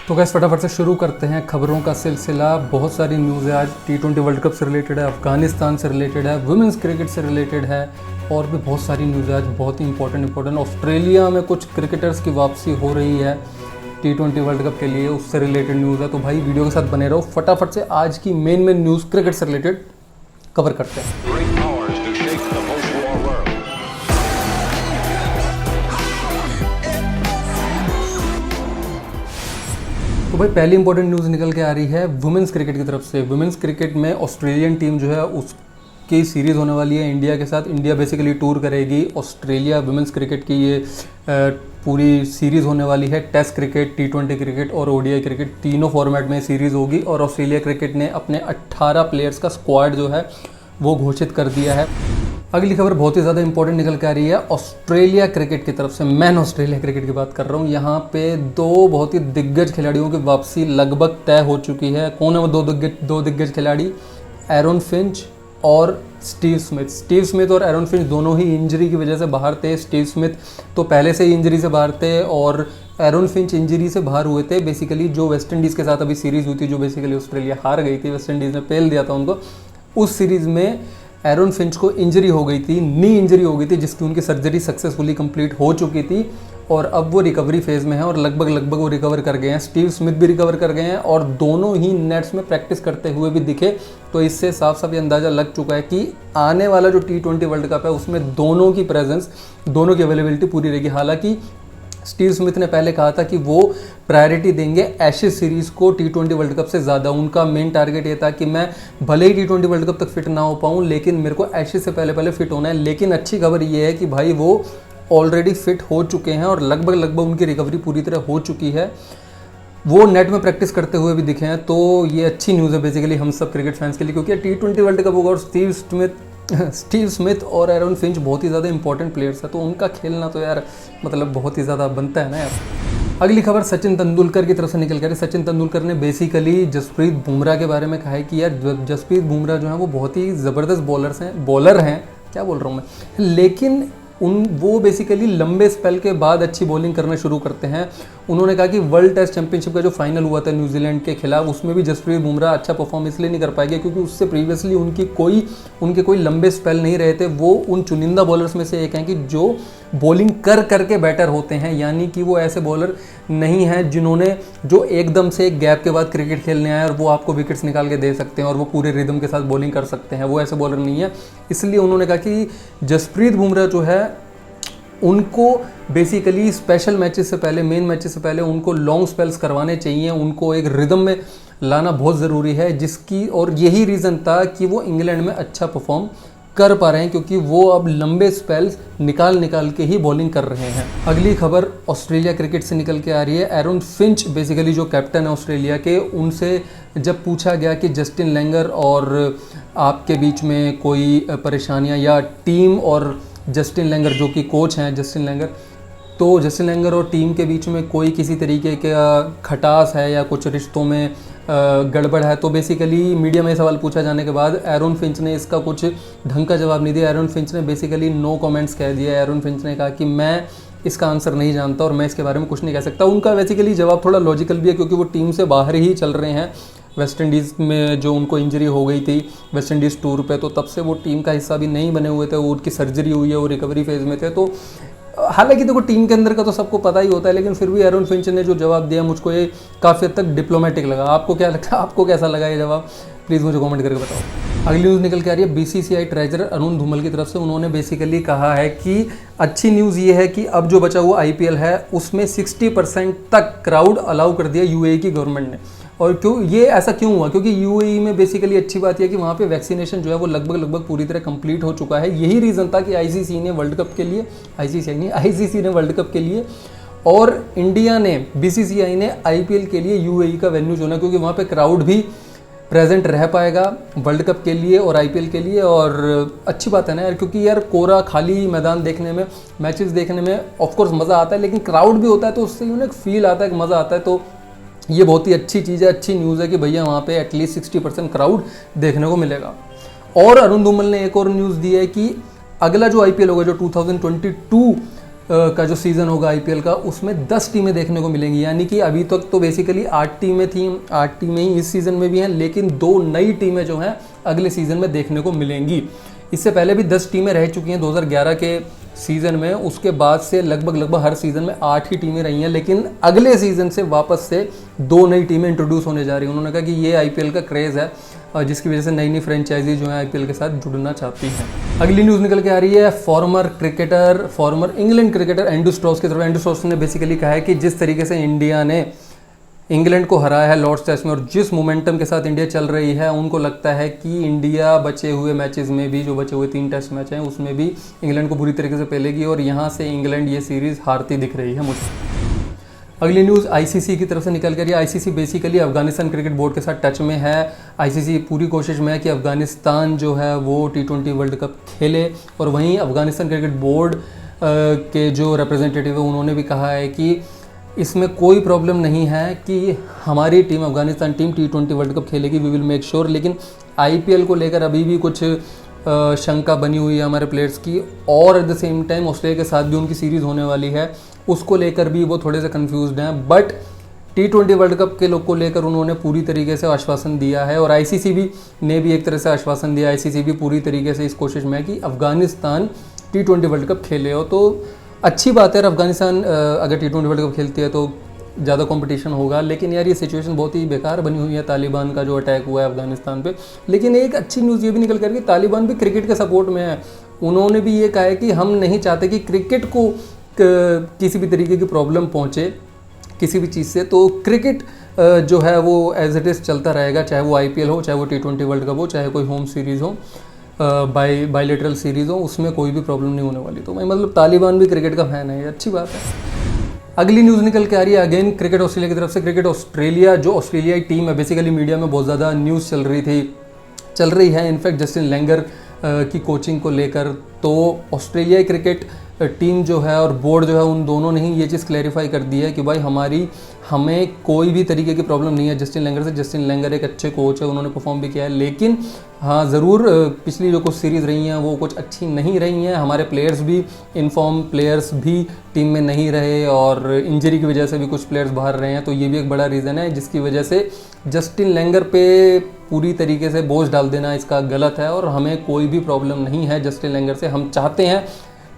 तो गैस फटाफट से शुरू करते हैं खबरों का सिलसिला। बहुत सारी न्यूज़ है आज। T20 वर्ल्ड कप से रिलेटेड है, अफगानिस्तान से रिलेटेड है, वुमेंस क्रिकेट से रिलेटेड है और भी बहुत सारी न्यूज़ है आज, बहुत ही इंपॉर्टेंट। ऑस्ट्रेलिया में कुछ क्रिकेटर्स की वापसी हो रही है T20 वर्ल्ड कप के लिए, उससे रिलेटेड न्यूज़ है। तो भाई वीडियो के साथ बने रहो, फटाफट से आज की मेन न्यूज़ क्रिकेट से रिलेटेड कवर करते हैं। तो भाई पहली इंपॉर्टेंट न्यूज़ निकल के आ रही है वुमेंस क्रिकेट की तरफ से। वुमेंस क्रिकेट में ऑस्ट्रेलियन टीम जो है उसकी सीरीज़ होने वाली है इंडिया के साथ। इंडिया बेसिकली टूर करेगी ऑस्ट्रेलिया। वुमेंस क्रिकेट की ये पूरी सीरीज़ होने वाली है। टेस्ट क्रिकेट, T20 क्रिकेट और ODI क्रिकेट तीनों फॉर्मेट में सीरीज़ होगी। और ऑस्ट्रेलिया क्रिकेट ने अपने 18 प्लेयर्स का स्क्वाड जो है वो घोषित कर दिया है। अगली खबर बहुत ही ज़्यादा इंपॉर्टेंट निकल के आ रही है ऑस्ट्रेलिया क्रिकेट की तरफ से। मैन ऑस्ट्रेलिया क्रिकेट की बात कर रहा हूँ। यहाँ पे दो बहुत ही दिग्गज खिलाड़ियों की वापसी लगभग तय हो चुकी है। कौन है वो दो दिग्गज खिलाड़ी? एरन फिंच और स्टीव स्मिथ। स्टीव स्मिथ और एरन फिंच दोनों ही इंजरी की वजह से बाहर थे। स्टीव स्मिथ तो पहले से ही इंजरी से बाहर थे और एरन फिंच इंजरी से बाहर हुए थे। बेसिकली जो वेस्ट इंडीज़ के साथ अभी सीरीज़ हुई थी, जो बेसिकली ऑस्ट्रेलिया हार गई थी, वेस्ट इंडीज़ ने पेल दिया था उनको, उस सीरीज़ में एरन फिंच को इंजरी हो गई थी, नी इंजरी हो गई थी, जिसकी उनकी सर्जरी सक्सेसफुली कंप्लीट हो चुकी थी और अब वो रिकवरी फेज़ में है और लगभग वो रिकवर कर गए हैं। स्टीव स्मिथ भी रिकवर कर गए हैं और दोनों ही नेट्स में प्रैक्टिस करते हुए भी दिखे। तो इससे साफ साफ ये अंदाज़ा लग चुका है कि आने वाला जो T20 वर्ल्ड कप है उसमें दोनों की प्रेजेंस, दोनों की अवेलेबिलिटी पूरी रहेगी। हालांकि स्टीव स्मिथ ने पहले कहा था कि वो प्रायोरिटी देंगे एशेज सीरीज़ को T20 वर्ल्ड कप से ज़्यादा। उनका मेन टारगेट ये था कि मैं भले ही T20 वर्ल्ड कप तक फिट ना हो पाऊँ, लेकिन मेरे को एशेज से पहले फिट होना है। लेकिन अच्छी खबर ये है कि भाई वो ऑलरेडी फिट हो चुके हैं और लगभग उनकी रिकवरी पूरी तरह हो चुकी है। वो नेट में प्रैक्टिस करते हुए भी दिखे हैं। तो ये अच्छी न्यूज़ है बेसिकली हम सब क्रिकेट फैंस के लिए, क्योंकि T20 वर्ल्ड कप होगा और स्टीव स्मिथ और एरन फिंच बहुत ही ज़्यादा इंपॉर्टेंट प्लेयर्स है, तो उनका खेलना तो यार मतलब बहुत ही ज़्यादा बनता है ना यार। अगली खबर सचिन तेंदुलकर की तरफ से निकल कर। सचिन तेंदुलकर ने बेसिकली जसप्रीत बुमराह के बारे में कहा है कि यार जसप्रीत बुमराह जो है वो बहुत ही ज़बरदस्त बॉलर हैं, क्या बोल रहा हूँ मैं, लेकिन वो बेसिकली लंबे स्पेल के बाद अच्छी बॉलिंग करना शुरू करते हैं। उन्होंने कहा कि वर्ल्ड टेस्ट चैंपियनशिप का जो फाइनल हुआ था न्यूजीलैंड के खिलाफ, उसमें भी जसप्रीत बुमराह अच्छा परफॉर्म इसलिए नहीं कर पाएंगे क्योंकि उससे प्रीवियसली उनके कोई लंबे स्पेल नहीं रहे थे। वो उन चुनिंदा बॉलर्स में से एक हैं कि जो बॉलिंग करके बेटर होते हैं, यानी कि वो ऐसे बॉलर नहीं हैं जिन्होंने जो एकदम से एक गैप के बाद क्रिकेट खेलने आए और वो आपको विकेट्स निकाल के दे सकते हैं और वो पूरे रिदम के साथ बॉलिंग कर सकते हैं। वो ऐसे बॉलर नहीं है। इसलिए उन्होंने कहा कि जसप्रीत बुमराह जो है उनको बेसिकली स्पेशल मैचेस से पहले, मेन मैचेस से पहले उनको लॉन्ग स्पेल्स करवाने चाहिए, उनको एक रिदम में लाना बहुत ज़रूरी है, जिसकी और यही रीज़न था कि वो इंग्लैंड में अच्छा परफॉर्म कर पा रहे हैं, क्योंकि वो अब लंबे स्पेल्स निकाल के ही बॉलिंग कर रहे हैं। अगली खबर ऑस्ट्रेलिया क्रिकेट से निकल के आ रही है। एरन फिंच बेसिकली जो कैप्टन है ऑस्ट्रेलिया के, उनसे जब पूछा गया कि जस्टिन लैंगर और आपके बीच में कोई परेशानियाँ या टीम और जस्टिन लैंगर जो कि कोच हैं जस्टिन लैंगर, तो जस्टिन लैंगर और टीम के बीच में कोई किसी तरीके का खटास है या कुछ रिश्तों में गड़बड़ है, तो बेसिकली मीडिया में सवाल पूछा जाने के बाद एरन फिंच ने इसका कुछ ढंग का जवाब नहीं दिया। एरन फिंच ने बेसिकली नो कमेंट्स कह दिया। एरन फिंच ने कहा कि मैं इसका आंसर नहीं जानता और मैं इसके बारे में कुछ नहीं कह सकता। उनका बेसिकली जवाब थोड़ा लॉजिकल भी है क्योंकि वो टीम से बाहर ही चल रहे हैं। वेस्ट इंडीज़ में जो उनको इंजरी हो गई थी वेस्ट इंडीज़ टूर पे, तो तब से वो टीम का हिस्सा भी नहीं बने हुए थे। वो उनकी सर्जरी हुई है, वो रिकवरी फेज़ में थे। तो हालांकि देखो टीम के अंदर का तो सबको पता ही होता है, लेकिन फिर भी एरन फिंच ने जो जवाब दिया मुझको ये काफ़ी हद तक डिप्लोमेटिक लगा। आपको क्या लगता है, आपको कैसा लगा ये जवाब? प्लीज़ मुझे कमेंट करके बताओ। अगली न्यूज़ निकल के आ रही है BCCI ट्रेजरर अरुण धूमल की तरफ से। उन्होंने बेसिकली कहा है कि अच्छी न्यूज़ ये है कि अब जो बचा हुआ IPL है उसमें 60% तक क्राउड अलाउ कर दिया UAE की गवर्नमेंट ने। और ये ऐसा क्यों हुआ? क्योंकि UAE में बेसिकली अच्छी बात यह है कि वहाँ पे वैक्सीनेशन जो है वो लगभग पूरी तरह कंप्लीट हो चुका है। यही रीज़न था कि ICC ने वर्ल्ड कप के लिए ICC ने वर्ल्ड कप के लिए और इंडिया ने BCCI ने IPL के लिए UAE का वेन्यू चुना, क्योंकि वहाँ पे क्राउड भी प्रेजेंट रह पाएगा वर्ल्ड कप के लिए और IPL के लिए। और अच्छी बात है ना यार, क्योंकि यार कोरा खाली मैदान देखने में, मैचेस देखने में ऑफकोर्स मज़ा आता है, लेकिन क्राउड भी होता है तो उससे एक फील आता है, कि मज़ा आता है। तो ये बहुत ही अच्छी चीज़ है, अच्छी न्यूज़ है कि भैया वहाँ पे एटलीस्ट 60% क्राउड देखने को मिलेगा। और अरुण धूमल ने एक और न्यूज़ दी है कि अगला जो IPL होगा, जो 2022 का जो सीज़न होगा आईपीएल का, उसमें 10 टीमें देखने को मिलेंगी। यानी कि अभी तक तो बेसिकली 8 टीमें थी, 8 टीमें ही इस सीज़न में भी हैं, लेकिन 2 नई टीमें जो हैं अगले सीज़न में देखने को मिलेंगी। इससे पहले भी 10 टीमें रह चुकी हैं 2011 के सीज़न में, उसके बाद से लगभग हर सीज़न में 8 ही टीमें रही हैं, लेकिन अगले सीज़न से वापस से 2 नई टीमें इंट्रोड्यूस होने जा रही हैं। उन्होंने कहा कि ये आईपीएल का क्रेज़ है, जिसकी वजह से नई नई फ्रेंचाइजी जो है आईपीएल के साथ जुड़ना चाहती हैं। अगली न्यूज़ निकल के आ रही है farmer England cricketer Andrew Stokes की तरफ। एंड्रू स्टोक्स ने बेसिकली कहा है कि जिस तरीके से इंडिया ने इंग्लैंड को हराया है लॉर्ड्स टेस्ट में और जिस मोमेंटम के साथ इंडिया चल रही है, उनको लगता है कि इंडिया बचे हुए मैचेस में भी, जो बचे हुए 3 टेस्ट मैच हैं, उसमें भी इंग्लैंड को बुरी तरीके से पेलेगी और यहाँ से इंग्लैंड ये सीरीज़ हारती दिख रही है मुझे। अगली न्यूज़ आईसीसी की तरफ से निकल कर, ICC basically Afghanistan cricket board के साथ टच में है। आईसीसी पूरी कोशिश में है कि अफगानिस्तान जो है वो T20 वर्ल्ड कप खेले, और वहीं अफगानिस्तान क्रिकेट बोर्ड के जो रिप्रेजेंटेटिव है उन्होंने भी कहा है कि इसमें कोई प्रॉब्लम नहीं है कि हमारी team, Afghanistan team T20 world cup खेलेगी, वी विल मेक श्योर। लेकिन आईपीएल को लेकर अभी भी कुछ शंका बनी हुई है हमारे प्लेयर्स की, और at the same time Australia के साथ भी उनकी सीरीज़ होने वाली है, उसको लेकर भी वो थोड़े से कंफ्यूज्ड हैं। बट T20 वर्ल्ड कप के लोग को लेकर उन्होंने पूरी तरीके से आश्वासन दिया है, और आईसीसी भी ने भी एक तरह से आश्वासन दिया। आईसीसी भी पूरी तरीके से इस कोशिश में है कि अफगानिस्तान T20 वर्ल्ड कप खेले हो। तो अच्छी बात है, अफगानिस्तान अगर T20 वर्ल्ड कप खेलती है तो ज़्यादा कंपटीशन होगा। लेकिन यार ये सिचुएशन बहुत ही बेकार बनी हुई है, तालिबान का जो अटैक हुआ है अफगानिस्तान पे। लेकिन एक अच्छी न्यूज़ ये भी निकल कर कि तालिबान भी क्रिकेट के सपोर्ट में है। उन्होंने भी ये कहा है कि हम नहीं चाहते कि क्रिकेट को किसी भी तरीके की प्रॉब्लम पहुँचे किसी भी चीज़ से। तो क्रिकेट जो है वो एज इट इज़ चलता रहेगा, चाहे वो आईपीएल हो, चाहे वो T20 वर्ल्ड कप हो, चाहे कोई होम सीरीज़ हो, बायलैटरल सीरीज़ हो, उसमें कोई भी प्रॉब्लम नहीं होने वाली। तो मैं मतलब तालिबान भी क्रिकेट का फैन है, ये अच्छी बात है। अगली न्यूज़ निकल के आ रही है अगेन क्रिकेट ऑस्ट्रेलिया की तरफ से। क्रिकेट ऑस्ट्रेलिया जो ऑस्ट्रेलियाई टीम है, बेसिकली मीडिया में बहुत ज़्यादा न्यूज़ चल रही है इनफैक्ट जस्टिन लैंगर की कोचिंग को लेकर। तो ऑस्ट्रेलियाई क्रिकेट टीम जो है और बोर्ड जो है, उन दोनों ने ही ये चीज़ क्लैरिफाई कर दी है कि भाई हमें कोई भी तरीके की प्रॉब्लम नहीं है जस्टिन लैंगर से। जस्टिन लैंगर एक अच्छे कोच है, उन्होंने परफॉर्म भी किया है, लेकिन हाँ ज़रूर पिछली जो कुछ सीरीज़ रही हैं वो कुछ अच्छी नहीं रही हैं। हमारे प्लेयर्स भी, इनफॉर्म प्लेयर्स भी टीम में नहीं रहे, और इंजरी की वजह से भी कुछ प्लेयर्स बाहर रहे हैं। तो ये भी एक बड़ा रीज़न है जिसकी वजह से जस्टिन लैंगर पे पूरी तरीके से बोझ डाल देना इसका गलत है, और हमें कोई भी प्रॉब्लम नहीं है जस्टिन लैंगर से। हम चाहते हैं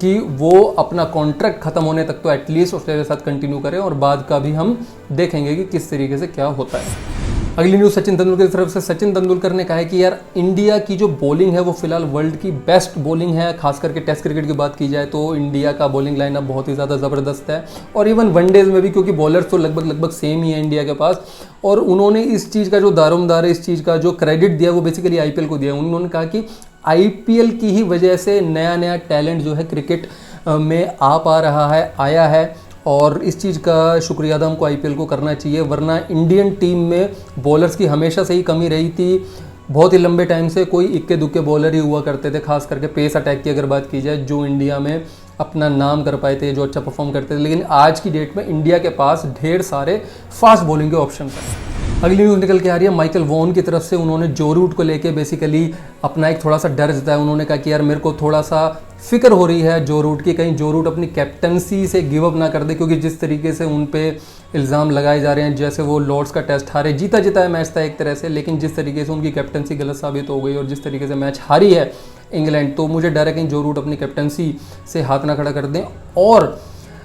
कि वो अपना कॉन्ट्रैक्ट ख़त्म होने तक तो एटलीस्ट ऑस्ट्रेलिया के साथ कंटिन्यू करें, और बाद का भी हम देखेंगे कि किस तरीके से क्या होता है। अगली न्यूज़ सचिन तेंदुलकर की तरफ से। सचिन तेंदुलकर ने कहा है कि यार इंडिया की जो बॉलिंग है वो फिलहाल वर्ल्ड की बेस्ट बॉलिंग है। खास करके टेस्ट क्रिकेट की बात की जाए तो इंडिया का बॉलिंग लाइनअप बहुत ही ज़्यादा ज़बरदस्त है, और इवन वनडेज में भी, क्योंकि बॉलर्स तो लगभग सेम ही है इंडिया के पास। और उन्होंने इस चीज़ का जो दारोमदार है, इस चीज़ का जो क्रेडिट दिया वो बेसिकली आईपीएल को दिया। उन्होंने कहा कि आईपीएल की ही वजह से नया टैलेंट जो है क्रिकेट में आया है, और इस चीज़ का शुक्रिया अदा हमको आईपीएल को करना चाहिए। वरना इंडियन टीम में बॉलर्स की हमेशा से ही कमी रही थी। बहुत ही लंबे टाइम से कोई इक्के दुक्के बॉलर ही हुआ करते थे, खास करके पेस अटैक की अगर बात की जाए, जो इंडिया में अपना नाम कर पाए थे, जो अच्छा परफॉर्म करते थे। लेकिन आज की डेट में इंडिया के पास ढेर सारे फास्ट बॉलिंग के ऑप्शन हैं। अगली न्यूज़ निकल के आ रही है माइकल वॉन की तरफ से। उन्होंने जो रूट को लेके बेसिकली अपना एक थोड़ा सा डर जताया। उन्होंने कहा कि यार मेरे को थोड़ा सा फिक्र हो रही है जो रूट की, कहीं जो रूट अपनी कैप्टनसी से गिव अप ना कर दे, क्योंकि जिस तरीके से उन पे इल्ज़ाम लगाए जा रहे हैं, जैसे वो लॉर्ड्स का टेस्ट हारे, जीता मैच था एक तरह से, लेकिन जिस तरीके से उनकी कैप्टनसी गलत साबित हो गई और जिस तरीके से मैच हारी है इंग्लैंड, तो मुझे डर है कहीं जो रूट अपनी कैप्टनसी से हाथ ना खड़ा कर दें। और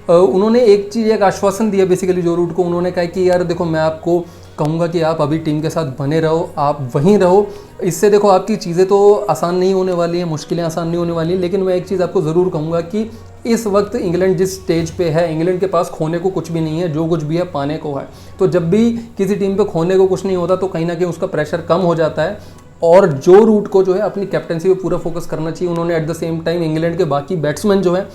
उन्होंने एक आश्वासन दिया बेसिकली जो रूट को। उन्होंने कहा कि यार देखो, मैं आपको कहूँगा कि आप अभी टीम के साथ बने रहो, आप वहीं रहो। इससे देखो आपकी चीज़ें तो आसान नहीं होने वाली हैं, मुश्किलें आसान नहीं होने वाली, लेकिन मैं एक चीज़ आपको ज़रूर कहूँगा कि इस वक्त इंग्लैंड जिस स्टेज पे है, इंग्लैंड के पास खोने को कुछ भी नहीं है, जो कुछ भी है पाने को है। तो जब भी किसी टीम पे खोने को कुछ नहीं होता तो कहीं ना कहीं उसका प्रेशर कम हो जाता है, और जो रूट को जो है अपनी कैप्टनसी पे पूरा फोकस करना चाहिए। उन्होंने at the same time England के बाकी बैट्समैन जो हैं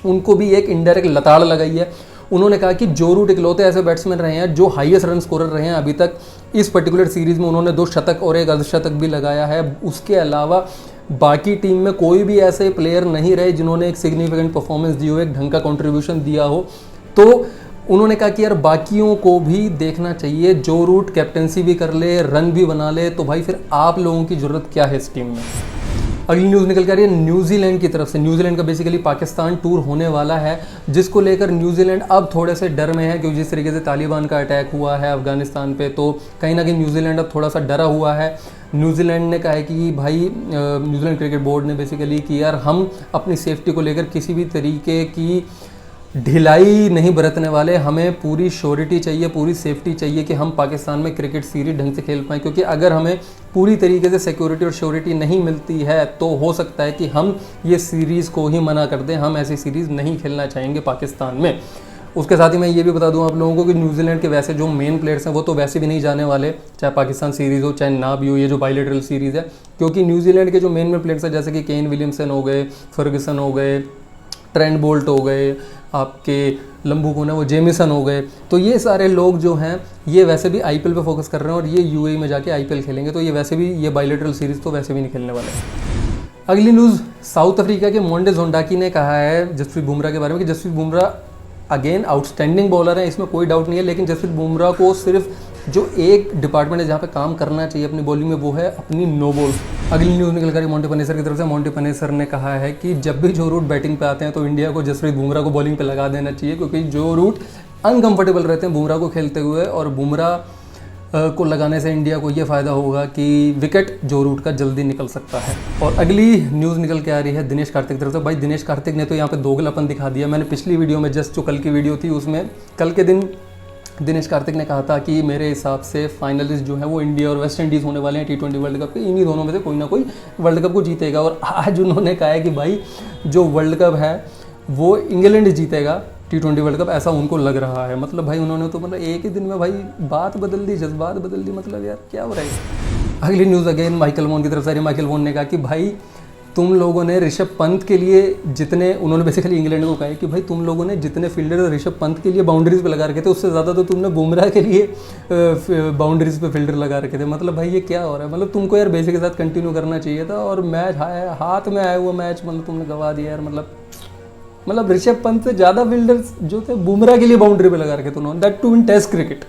उनको भी एक इनडायरेक्ट लताड़ लगाई है। उन्होंने कहा कि जो रूट इकलौते ऐसे बैट्समैन रहे हैं जो हाईएस्ट रन स्कोरर रहे हैं अभी तक इस पर्टिकुलर सीरीज़ में। उन्होंने 2 शतक और 1 अर्धशतक भी लगाया है। उसके अलावा बाकी टीम में कोई भी ऐसे प्लेयर नहीं रहे जिन्होंने एक सिग्निफिकेंट परफॉर्मेंस दी हो, एक ढंग का कंट्रीब्यूशन दिया हो। तो उन्होंने कहा कि यार बाकियों को भी देखना चाहिए, जो रूट कैप्टनसी भी कर ले, रन भी बना ले, तो भाई फिर आप लोगों की ज़रूरत क्या है इस टीम में। अगली न्यूज़ निकल के आ रही है न्यूजीलैंड की तरफ से। न्यूजीलैंड का बेसिकली पाकिस्तान टूर होने वाला है, जिसको लेकर न्यूजीलैंड अब थोड़े से डर में है, क्योंकि जिस तरीके से तालिबान का अटैक हुआ है अफगानिस्तान पे, तो कहीं ना कहीं न्यूजीलैंड अब थोड़ा सा डरा हुआ है। न्यूजीलैंड ने कहा है कि भाई न्यूजीलैंड क्रिकेट बोर्ड ने बेसिकली कि यार हम अपनी सेफ्टी को लेकर किसी भी तरीके की ढिलाई नहीं बरतने वाले, हमें पूरी श्योरिटी चाहिए, पूरी सेफ्टी चाहिए कि हम पाकिस्तान में क्रिकेट सीरीज ढंग से खेल पाएँ, क्योंकि अगर हमें पूरी तरीके से सिक्योरिटी और श्योरिटी नहीं मिलती है तो हो सकता है कि हम ये सीरीज़ को ही मना कर दें, हम ऐसी सीरीज़ नहीं खेलना चाहेंगे पाकिस्तान में। उसके साथ ही मैं ये भी बता दूं आप लोगों को कि न्यूजीलैंड के वैसे जो मेन प्लेयर्स हैं वो तो वैसे भी नहीं जाने वाले, चाहे पाकिस्तान सीरीज़ हो चाहे ना भी हो, ये जो बायलैटरल सीरीज़ है, क्योंकि न्यूजीलैंड के जो मेन प्लेयर्स हैं जैसे कि केन विलियमसन हो गए, फर्गसन हो गए, ट्रेंट बोल्ट हो गए, आपके लंबू कौन है वो जेमिसन हो गए, तो ये सारे लोग जो हैं ये वैसे भी आईपीएल पे फोकस कर रहे हैं और ये यूएई में जाके आईपीएल खेलेंगे, तो ये वैसे भी ये बायलैटरल सीरीज़ तो वैसे भी नहीं खेलने वाले। अगली न्यूज़, साउथ अफ्रीका के मोंडे जोंडाकी ने कहा है जसप्रीत बुमराह के बारे में कि Jasprit Bumrah again outstanding bowler है, इसमें कोई डाउट नहीं है, लेकिन जसप्रीत बुमराह को सिर्फ जो एक डिपार्टमेंट है जहाँ पे काम करना चाहिए अपनी बॉलिंग में वो है अपनी नो बॉल। अगली न्यूज़ निकल कर मोंटे पनेसर की तरफ से। मोंटे पनेसर ने कहा है कि जब भी जो रूट बैटिंग पे आते हैं तो इंडिया को जसप्रीत बुमराह को बॉलिंग पे लगा देना चाहिए, क्योंकि जो रूट अनकंफर्टेबल रहते हैं बुमराह को खेलते हुए, और बुमराह को लगाने से इंडिया को ये फ़ायदा होगा कि विकेट जो रूट का जल्दी निकल सकता है। और अगली न्यूज़ निकल के आ रही है दिनेश कार्तिक की तरफ से। भाई दिनेश कार्तिक ने तो यहाँ पे दोगलापन दिखा दिया। मैंने पिछली वीडियो में जस्ट जो कल की वीडियो थी उसमें कल के दिन दिनेश कार्तिक ने कहा था कि मेरे हिसाब से फाइनलिस्ट जो है वो इंडिया और वेस्ट इंडीज़ होने वाले हैं T20 वर्ल्ड कप के, इन्हीं दोनों में से कोई ना कोई वर्ल्ड कप को जीतेगा। और आज उन्होंने कहा है कि भाई जो वर्ल्ड कप है वो इंग्लैंड जीतेगा T20 वर्ल्ड कप, ऐसा उनको लग रहा है। मतलब भाई उन्होंने तो मतलब एक ही दिन में भाई बात बदल दी, जज्बात बदल दी, मतलब यार क्या हो रहा है। अगली न्यूज़ अगेन माइकल वॉन की तरफ से। माइकल वॉन ने कहा कि भाई तुम लोगों ने ऋषभ पंत के लिए जितने, उन्होंने बेसिकली इंग्लैंड को कहा है कि भाई तुम लोगों ने जितने फील्डर ऋषभ पंत के लिए बाउंड्रीज पे लगा रखे थे उससे ज़्यादा तो तुमने बुमराह के लिए बाउंड्रीज पे फील्डर लगा रखे थे। मतलब भाई ये क्या हो रहा है, मतलब तुमको यार बेसिक के साथ कंटिन्यू करना चाहिए था, और मैच हाथ में आया हुआ मैच मतलब तुमने गवा दिया यार। मतलब ऋषभ पंत से ज़्यादा फील्डर्स जो थे बुमराह के लिए बाउंड्री पे लगा रखे थे उन्होंने, that too in test cricket.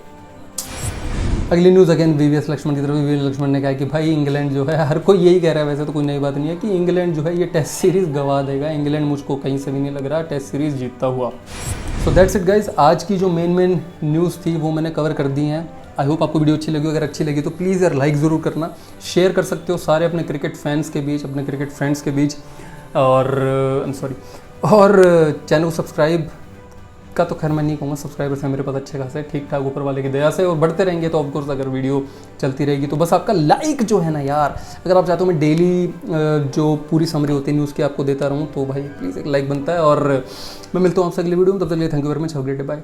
अगली न्यूज़ अगेन वीवीएस लक्ष्मण की तरफ। वीवीएस लक्ष्मण ने कहा कि भाई इंग्लैंड जो है, हर कोई यही कह रहा है, वैसे तो कोई नई बात नहीं है, कि इंग्लैंड जो है ये टेस्ट सीरीज़ गवा देगा। इंग्लैंड मुझको कहीं से भी नहीं लग रहा टेस्ट सीरीज़ जीतता हुआ। सो दैट्स इट गाइज, आज की जो मेन न्यूज़ थी वो मैंने कवर कर दी हैं। आई होप आपको वीडियो अच्छी लगी। अगर अच्छी लगी तो प्लीज़ यार लाइक ज़रूर करना, शेयर कर सकते हो सारे अपने क्रिकेट फैंस के बीच, अपने क्रिकेट फ्रेंड्स के बीच, और चैनल को सब्सक्राइब का तो खैर मैं नहीं कहूँगा, सब्सक्राइबर्स हैं मेरे पास अच्छे खासे, ठीक ठाक ऊपर वाले की दया से, और बढ़ते रहेंगे तो ऑफकोर्स अगर वीडियो चलती रहेगी तो बस आपका लाइक जो है ना यार, अगर आप चाहते हो मैं डेली जो पूरी समरी होती है न्यूज़ की आपको देता रहूँ तो भाई प्लीज़ एक लाइक बनता है। और मैं मिलता हूँ आपसे अगली वीडियो में, तब तक के लिए thank you very much, have a great day, bye.